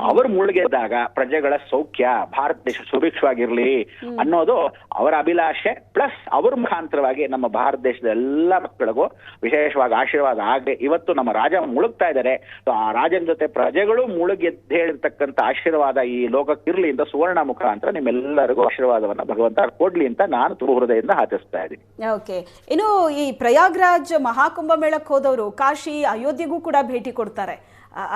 ಅವರು ಮುಳುಗೆದ್ದಾಗ ಪ್ರಜೆಗಳ ಸೌಖ್ಯ, ಭಾರತ ದೇಶ ಸುಭಿಕ್ಷವಾಗಿರ್ಲಿ ಅನ್ನೋದು ಅವರ ಅಭಿಲಾಷೆ. ಪ್ಲಸ್ ಅವ್ರ ಮುಖಾಂತರವಾಗಿ ನಮ್ಮ ಭಾರತ ದೇಶದ ಎಲ್ಲಾ ಮಕ್ಕಳಿಗೂ ವಿಶೇಷವಾಗಿ ಆಶೀರ್ವಾದ ಆಗಲಿ. ಇವತ್ತು ನಮ್ಮ ರಾಜ ಮುಳುಗ್ತಾ ಇದ್ದಾರೆ, ಆ ರಾಜನ ಜೊತೆ ಪ್ರಜೆಗಳು ಮುಳುಗೆದ್ದೇಳಿರ್ತಕ್ಕಂಥ ಆಶೀರ್ವಾದ ಈ ಲೋಕಕ್ಕಿರ್ಲಿ ಅಂತ ಸುವರ್ಣ ಮುಖಾಂತರ ನಿಮ್ಮೆಲ್ಲರಿಗೂ ಆಶೀರ್ವಾದವನ್ನ ಭಗವಂತ ಕೊಡ್ಲಿ ಅಂತ ನಾನು ತುಂಬ ಹೃದಯದಿಂದ ಹಾರೈಸ್ತಾ ಇದ್ದೀನಿ. ಓಕೆ, ಇನ್ನು ಈ ಪ್ರಯಾಗ್ರಾಜ್ ಮಹಾಕುಂಭ ಮೇಳಕ್ಕೆ ಹೋದವರು ಕಾಶಿ, ಅಯೋಧ್ಯೆಗೂ ಕೂಡ ಭೇಟಿ ಕೊಡ್ತಾರೆ.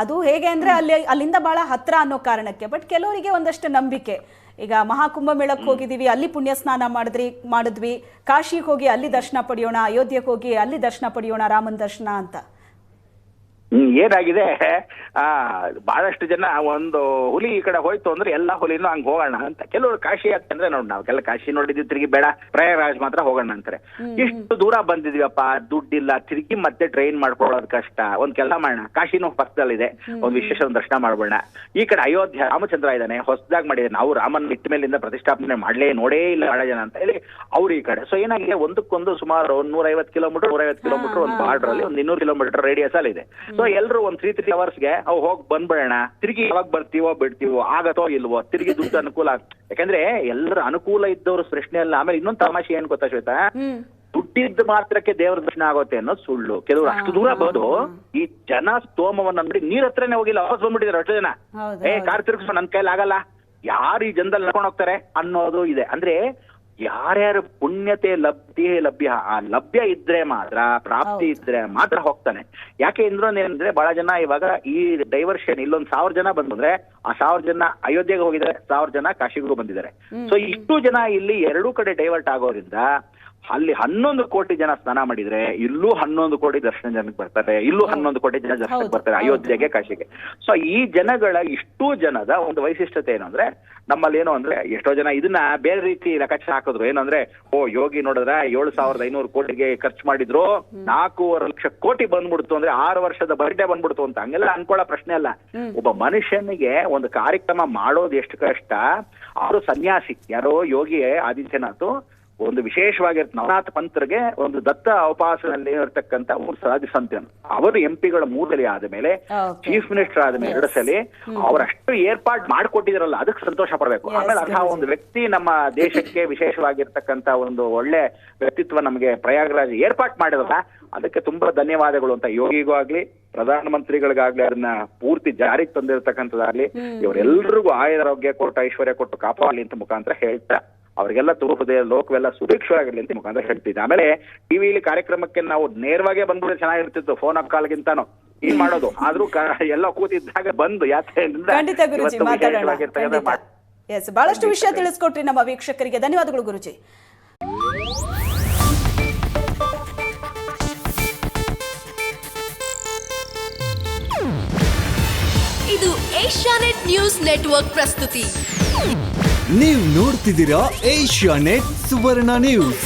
ಅದು ಹೇಗೆ ಅಂದ್ರೆ ಅಲ್ಲಿಂದ ಬಹಳ ಹತ್ರ ಅನ್ನೋ ಕಾರಣಕ್ಕೆ. ಬಟ್ ಕೆಲವರಿಗೆ ಒಂದಷ್ಟು ನಂಬಿಕೆ, ಈಗ ಮಹಾಕುಂಭ ಮೇಳಕ್ಕೆ ಹೋಗಿದ್ದೀವಿ, ಅಲ್ಲಿ ಪುಣ್ಯ ಸ್ನಾನ ಮಾಡಿದ್ವಿ, ಕಾಶಿಗೆ ಹೋಗಿ ಅಲ್ಲಿ ದರ್ಶನ ಪಡೆಯೋಣ, ಅಯೋಧ್ಯೆಗೆ ಹೋಗಿ ಅಲ್ಲಿ ದರ್ಶನ ಪಡೆಯೋಣ, ರಾಮನ ದರ್ಶನ ಅಂತ. ಏನಾಗಿದೆ, ಬಹಳಷ್ಟು ಜನ ಒಂದು ಹುಲಿ ಈ ಕಡೆ ಹೋಯ್ತು ಅಂದ್ರೆ ಎಲ್ಲಾ ಹುಲಿನೂ ಹಂಗ್ ಹೋಗೋಣ ಅಂತ. ಕೆಲವರು ಕಾಶಿ ಯಾಕಂದ್ರೆ ನೋಡಿ, ನಾವೆಲ್ಲ ಕಾಶಿ ನೋಡಿದ್ವಿ, ತಿರುಗಿ ಬೇಡ ಪ್ರಯಾಗರಾಜ್ ಮಾತ್ರ ಹೋಗೋಣ ಅಂತಾರೆ. ಇಷ್ಟು ದೂರ ಬಂದಿದೀವಪ್ಪ, ದುಡ್ಡಿಲ್ಲ, ತಿರುಗಿ ಮತ್ತೆ ಟ್ರೈನ್ ಮಾಡ್ಕೊಳ್ಳೋದು ಕಷ್ಟ. ಒಂದ್ ಕೆಲಸ ಮಾಡೋಣ, ಕಾಶಿನೂ ಪಕ್ಕದಲ್ಲಿದೆ, ಒಂದ್ ವಿಶೇಷ ದರ್ಶನ ಮಾಡ್ಬೋಣ. ಈ ಕಡೆ ಅಯೋಧ್ಯೆ ರಾಮಚಂದ್ರ ಇದ್ದಾನೆ, ಹೊಸದಾಗಿ ಮಾಡಿದೆ, ನಾವು ರಾಮನ್ ಇಟ್ಟ ಮೇಲಿಂದ ಪ್ರತಿಷ್ಠಾಪನೆ ನೋಡೇ ಇಲ್ಲ ಬಹಳ ಜನ ಅಂತ ಹೇಳಿ ಅವ್ರು ಈ ಕಡೆ. ಸೊ ಏನಾಗಿದೆ, ಒಂದಕ್ಕೊಂದು ಸುಮಾರು 150 ಕಿಲೋಮೀಟರ್ ಒಂದು ಬಾರ್ಡರ್ ಅಲ್ಲಿ ಒಂದು 200 ಕಿಲೋಮೀಟರ್ ರೇಡಿಯಸ್ ಅಲ್ಲಿ ಇದೆ. ಸೊ ಎಲ್ಲರೂ ಒಂದ್ 3 ಅವರ್ಸ್ಗೆ ಅವು ಹೋಗಿ ಬಂದ್ಬಿಡೋಣ, ತಿರುಗಿ ಯಾವಾಗ ಬರ್ತೀವೋ ಬಿಡ್ತೀವೋ, ಆಗತ್ತೋ ಇಲ್ವೋ, ತಿರುಗಿ ದುಡ್ಡು ಅನುಕೂಲ. ಯಾಕಂದ್ರೆ ಎಲ್ಲರ ಅನುಕೂಲ ಇದ್ದವ್ರು ಪ್ರಶ್ನೆ ಅಲ್ಲ. ಆಮೇಲೆ ಇನ್ನೊಂದು ತಮಾಷೆ ಏನ್ ಗೊತ್ತಾ ಶ್ವೇತಾ, ದುಡ್ಡಿದ್ದ ಮಾತ್ರಕ್ಕೆ ದೇವರ ದರ್ಶನ ಆಗುತ್ತೆ ಅನ್ನೋದು ಸುಳ್ಳು. ಕೆಲವರು ಅಷ್ಟು ದೂರ ಬಂದು ಈ ಜನ ಸ್ತೋಮವನ್ನ ನೋಡಿ ನೀರ್ ಹತ್ರನೇ ಹೋಗಿಲ್ಲ, ವಾಪಸ್ ಬಂದ್ಬಿಟ್ಟಿದ್ದಾರೆ ಅಷ್ಟು ಜನ. ಕಾರ್ ತಿರುಗಿಸೋ ನನ್ ಕೈಲಿ ಆಗಲ್ಲ, ಯಾರು ಈ ಜನದಲ್ಲಿ ನಡ್ಕೊಂಡು ಹೋಗ್ತಾರೆ ಅನ್ನೋದು ಇದೆ. ಅಂದ್ರೆ ಯಾರ್ಯಾರು ಪುಣ್ಯತೆ ಲಭ್ಯ ಇದ್ರೆ ಮಾತ್ರ, ಪ್ರಾಪ್ತಿ ಇದ್ರೆ ಮಾತ್ರ ಹೋಗ್ತಾನೆ. ಯಾಕೆ ಅಂದ್ರೆ ಬಹಳ ಜನ ಇವಾಗ ಈ ಡೈವರ್ಷನ್ ಇಲ್ಲೊಂದ್ 1000 ಜನ ಬಂದ್ರೆ ಆ 1000 ಜನ ಅಯೋಧ್ಯೆಗೆ ಹೋಗಿದ್ದಾರೆ, 1000 ಜನ ಕಾಶಿಗೂ ಬಂದಿದ್ದಾರೆ. ಸೊ ಇಷ್ಟು ಜನ ಇಲ್ಲಿ ಎರಡೂ ಕಡೆ ಡೈವರ್ಟ್ ಆಗೋದ್ರಿಂದ ಅಲ್ಲಿ 11 ಕೋಟಿ ಜನ ಸ್ನಾನ ಮಾಡಿದ್ರೆ ಇಲ್ಲೂ 11 ಕೋಟಿ ದರ್ಶನ ಜನಕ್ಕೆ ಬರ್ತಾರೆ, ಇಲ್ಲೂ 11 ಕೋಟಿ ಜನ ದರ್ಶನಕ್ಕೆ ಬರ್ತಾರೆ ಅಯೋಧ್ಯೆಗೆ, ಕಾಶಿಗೆ. ಸೊ ಈ ಜನಗಳ ಇಷ್ಟು ಜನದ ಒಂದು ವೈಶಿಷ್ಟ್ಯತೆ ಏನು ಅಂದ್ರೆ, ನಮ್ಮಲ್ಲಿ ಏನು ಅಂದ್ರೆ ಎಷ್ಟೋ ಜನ ಇದನ್ನ ಬೇರೆ ರೀತಿ ಲೆಕ್ಕಾಚಾರ ಹಾಕಿದ್ರು. ಏನಂದ್ರೆ, ಯೋಗಿ ನೋಡಿದ್ರೆ 7,500 ಕೋಟಿಗೆ ಖರ್ಚು ಮಾಡಿದ್ರು, 4.5 ಲಕ್ಷ ಕೋಟಿ ಬಂದ್ಬಿಡ್ತು ಅಂದ್ರೆ 6 ವರ್ಷದ ಬರ್ಡೇ ಬಂದ್ಬಿಡ್ತು ಅಂತ. ಹಂಗೆಲ್ಲ ಅನ್ಕೊಳ್ಳೋ ಪ್ರಶ್ನೆ ಅಲ್ಲ. ಒಬ್ಬ ಮನುಷ್ಯನಿಗೆ ಒಂದು ಕಾರ್ಯಕ್ರಮ ಮಾಡೋದು ಎಷ್ಟು ಕಷ್ಟ. ಅವರು ಸನ್ಯಾಸಿ, ಯಾರೋ ಯೋಗಿ ಆದಿತ್ಯನಾಥ್ ಒಂದು ವಿಶೇಷವಾಗಿರ್ತ ನವನಾಥ ಪಂಥರಿಗೆ ಒಂದು ದತ್ತ ಅವಪಾಸನಲ್ಲಿ ಇರತಕ್ಕಂತ 3 ಸಾಧು ಸಂತನು. ಅವರು ಎಂಪಿಗಳ 3 ಸಲ ಆದ ಮೇಲೆ, ಚೀಫ್ ಮಿನಿಸ್ಟರ್ ಆದ ಮೇಲೆ 2 ಸಲ, ಅವರಷ್ಟು ಏರ್ಪಾಡು ಮಾಡಿಕೊಟ್ಟಿದ್ರಲ್ಲ, ಅದಕ್ಕೆ ಸಂತೋಷ ಪಡಬೇಕು. ಆಮೇಲೆ ಅಂತಹ ಒಂದು ವ್ಯಕ್ತಿ ನಮ್ಮ ದೇಶಕ್ಕೆ ವಿಶೇಷವಾಗಿರ್ತಕ್ಕಂತ ಒಂದು ಒಳ್ಳೆ ವ್ಯಕ್ತಿತ್ವ ನಮಗೆ ಪ್ರಯಾಗರಾಜ್ ಏರ್ಪಾಟ್ ಮಾಡಿದ್ರಲ್ಲ, ಅದಕ್ಕೆ ತುಂಬಾ ಧನ್ಯವಾದಗಳು ಅಂತ ಯೋಗಿಗೂ ಆಗ್ಲಿ, ಪ್ರಧಾನಮಂತ್ರಿಗಳಿಗಾಗ್ಲಿ, ಅದನ್ನ ಪೂರ್ತಿ ಜಾರಿಗೆ ತಂದಿರತಕ್ಕಂಥದ್ದಾಗ್ಲಿ, ಇವರೆಲ್ಲರಿಗೂ ಆರೋಗ್ಯ ಕೊಟ್ಟು ಐಶ್ವರ್ಯ ಕೊಟ್ಟು ಕಾಪಾಡಲಿ ಅಂತ ಮುಖಾಂತರ ಹೇಳ್ತಾ ಅವ್ರಿಗೆಲ್ಲ ತೋರುಪದೆಯ ಲೋಕವೆಲ್ಲ ಸುಭಿಕ್ಷವಾಗಿರ್ಲಿ ಅಂತ ಮುಖಾಂತರ ಹೇಳ್ತಿದ್ದೆ. ಆಮೇಲೆ ಟಿವಿಲಿ ಕಾರ್ಯಕ್ರಮಕ್ಕೆ ನಾವು ನೇರವಾಗೇ ಬಂದ್ಬಿಟ್ಟು ಚೆನ್ನಾಗಿರ್ತಿತ್ತು, ಫೋನ್ ಕಾಲ್ಗಿಂತಾನು ಏನ್ ಮಾಡೋದು. ಆದ್ರೂ ಎಲ್ಲ ಕೂತಿದ್ದಾಗ ಬಂದು ಬಹಳಷ್ಟು ವಿಷಯ ತಿಳಿಸ್ಕೊಟ್ರಿ ನಮ್ಮ ವೀಕ್ಷಕರಿಗೆ. ಧನ್ಯವಾದಗಳು ಗುರುಜಿ. ಇದು ಏಷ್ಯಾನೆಟ್ ನ್ಯೂಸ್ ನೆಟ್ವರ್ಕ್ ಪ್ರಸ್ತುತಿ. ನೀವು ನೋಡ್ತಿದ್ದೀರಾ ಏಷ್ಯಾನೆಟ್ ಸುವರ್ಣ ನ್ಯೂಸ್.